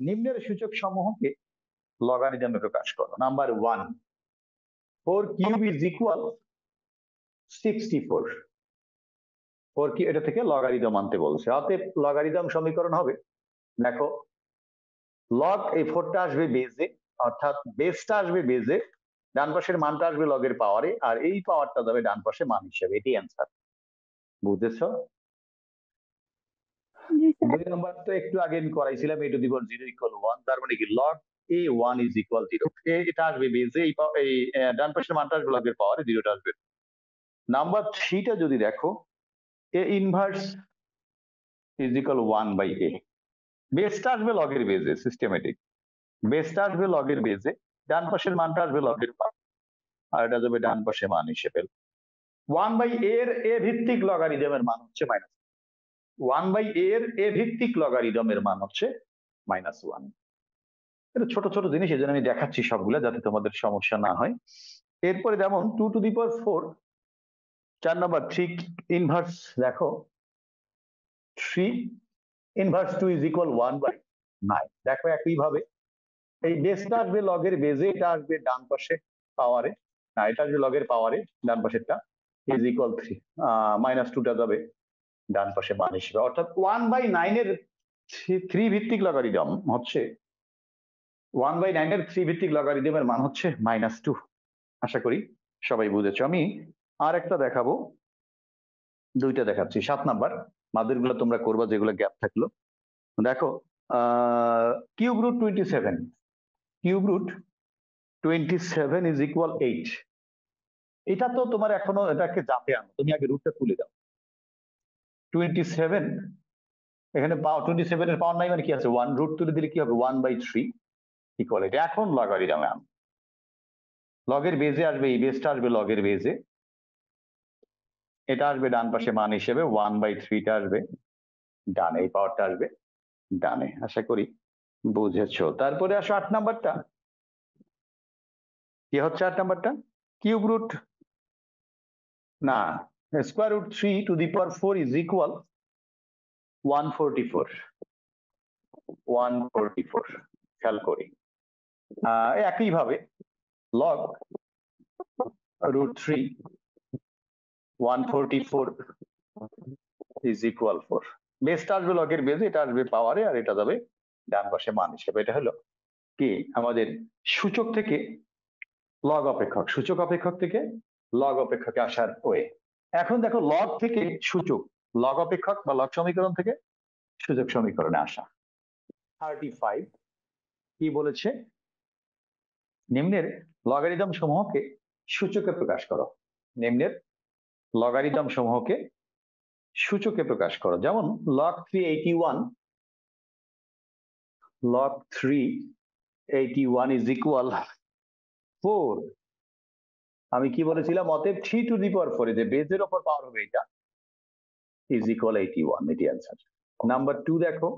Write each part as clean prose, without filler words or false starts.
নিম্নের সূচক সমূহকে লগারিদমে প্রকাশ করো। Number 1, 4 cube is equal 64। 4 cube, এটা থেকে লগারিদম আনতে বলছে, অতএব লগারিদম সমীকরণ হবে, দেখো লগ এই 4টা আসবে বেজে, অর্থাৎ বেসটা আসবে বেজে, ডান পাশের মানটা আসবে লগের পাওয়ারে, আর এই পাওয়ারটা যাবে ডান পাশে মান হিসেবে। এটি অ্যান্সার, বুঝেছো? জি স্যার। 2 নম্বর তো একটু আগে আমি করাইছিলাম, a two the power 0 equal 1, তার মানে কি লগ a1 ইজ ইকুয়াল 0। এটা আসবে বেজে, এই ডান পাশের মানটা আসবে লগের পাওয়ারে, 0টা আসবে। নাম্বার 3টা যদি দেখো, a inverse is equal 1 by a, বেসটা আসবে লগের বেজে, সিস্টেমেটিক বেসটা আসবে লগের বেজে, ডান পাশের মানটা আসবে লগের পাওয়ার, আর এটা যাবে ডান পাশে মান হিসেবে। 1 বাই এর এ ভিত্তিক লগারিদমের মান হচ্ছে মাইনাস, 1 বাই এর এ ভিত্তিক লগারিদমের মান হচ্ছে -1। এটা ছোট ছোট জিনিস, এই জন্য আমি দেখাচ্ছি সবগুলা যাতে তোমাদের সমস্যা না হয়। এরপরে যেমন 2 two the power 4, 4 number 3 inverse, দেখো 3 ইনভার্স 2 ইজ ইকুয়াল 1 বাই 9। দেখো একইভাবে এই বেসটা আসবে লগের বেজে, এটা আসবে ডান পাশে পাওয়ারে, না এটা আসবে লগের পাওয়ারে, ডান পাশেরটা ইজ ইকুয়াল 3, -2টা যাবে ডান পাশে মান হিসেবে, অর্থাৎ 1 বাই 9 এর 3 ভিত্তিক লগারিদম হচ্ছে 1 বাই 9 এর 3 ভিত্তিক লগারিদমের মান হচ্ছে -2। আশা করি সবাই বুঝেছো। আমি আর একটা দেখাবো, 2টা দেখাচ্ছি। 7 নাম্বার, মাদের গুলো তোমরা করবা যেগুলো গ্যাপ থাকলো। দেখো cube root 27, cube root 27 is equal 8। এটা তো তোমার এখনো এটাকে জাপে আনো, তুমি আগে রুটটা তুলে দাও। 27 এখানে পাওয়ার, 27 এর পাওয়ার নাই মানে কি আছে 1, রুট তুলে দিলে কি হবে 1 বাই 3 ইকুয়াল এটা। এখন লগারিদমে আনো, লগের বেজে আসবে, এই বেসটা আসবে লগের বেজে, এটা আসবে ডান পাশে মান হিসেবে, 1 বাই 3টা আসবে ডানে, এই পাওয়ারটা আসবে ডানে। আশা করি বুঝেছো। তারপরে আসো 8 নাম্বারটা, কি হচ্ছে 8 নাম্বারটা? কিউব রুট, না, square root 3 to the power 4 is equal 144। 144 খেয়াল করি। একইভাবে লগ রুট 3 144 ইজ ইকুয়াল 4। বেসটা আসবে লগের বেজে, এটা আসবে পাওয়ারে, আর এটা যাবে ডান পাশে মান হিসেবে। এটা হলো কি আমাদের সূচক থেকে লগ অপেক্ষক, সূচক অপেক্ষক থেকে লগ অপেক্ষকে আসার ওয়ে। এখন দেখো লগ থেকে সূচক, লগ অপেক্ষক বা লগ সমীকরণ থেকে সূচক সমীকরণে আসা। 35 কি বলেছে? নিম্নের লগারিদম সমূহকে সূচকে প্রকাশ করো। নিম্নের লগারিদম সমূহকে সূচকে প্রকাশ করো। যেমন লগ 381, লগ 381 ইজ ইকুয়াল 4। আমি কি বলেছিলাম? অতএব 3 টু দি পাওয়ার 4, যে বেজের উপর পাওয়ার হবে এটা, ইজ ইকুয়াল 81, এটি অ্যান্সার। নাম্বার 2 দেখো,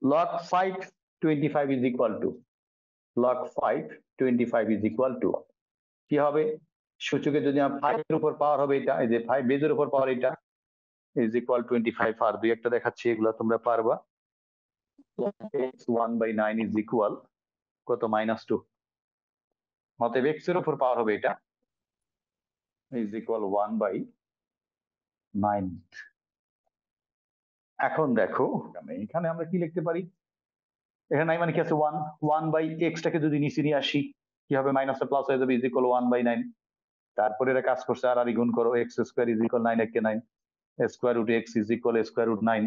log 525 is equal to, log 525 is equal to কি হবে? সূচকে যদি 5 এর উপর পাওয়ার হবে এটা, এই যে 5 বেজের উপর পাওয়ার এটা, ইজ ইকুয়াল 25। আর দুই একটা দেখাচ্ছি, এগুলো তোমরা পারবা। x1 বাই 9 ইজ ইকুয়াল কত? -2। অতএব x এর উপর পাওয়ার হবে এটা, ইজ ইকুয়াল 1 বাই 9। এখন দেখো এখানে আমরা কি লিখতে পারি? এখানে 9 মানে কি আছে 1, 1 বাই এক্সটাকে যদি নিচে নিয়ে আসি কি হবে? মাইনাসটা প্লাস হয়ে যাবে, ইজ ইকুয়াল 1 বাই 9। তারপরে এরা কাজ করছে, আর গুণ করো, এক্স স্কোয়ার ইজ ইকুয়াল 9 একে 9, square root x is equal square root 9।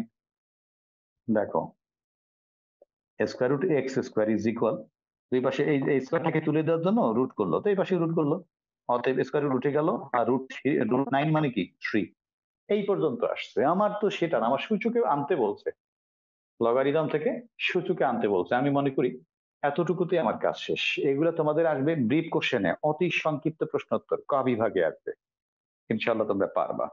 দেখো square root x square is equal, দুই পাশে এই স্কোয়ারটাকে তুলে দেওয়ার জন্য রুট করলো, তো এই পাশে রুট করলো, অতএব স্কোয়ার রুট উঠে গেল, আর রুট 9 মানে কি 3। এই পর্যন্ত আসছে। আমার তো সেটা না, আমার সূচকে আনতে বলছে, লগারিদম থেকে সূচকে আনতে বলছে। আমি মনে করি এতটুকুতে আমার কাজ শেষ। এগুলো তোমাদের আসবে ব্রিফ কোশ্চেনে, অতি সংক্ষিপ্ত প্রশ্নোত্তর, ক বিভাগে আসবে, ইনশাল্লাহ তোমরা পারবা।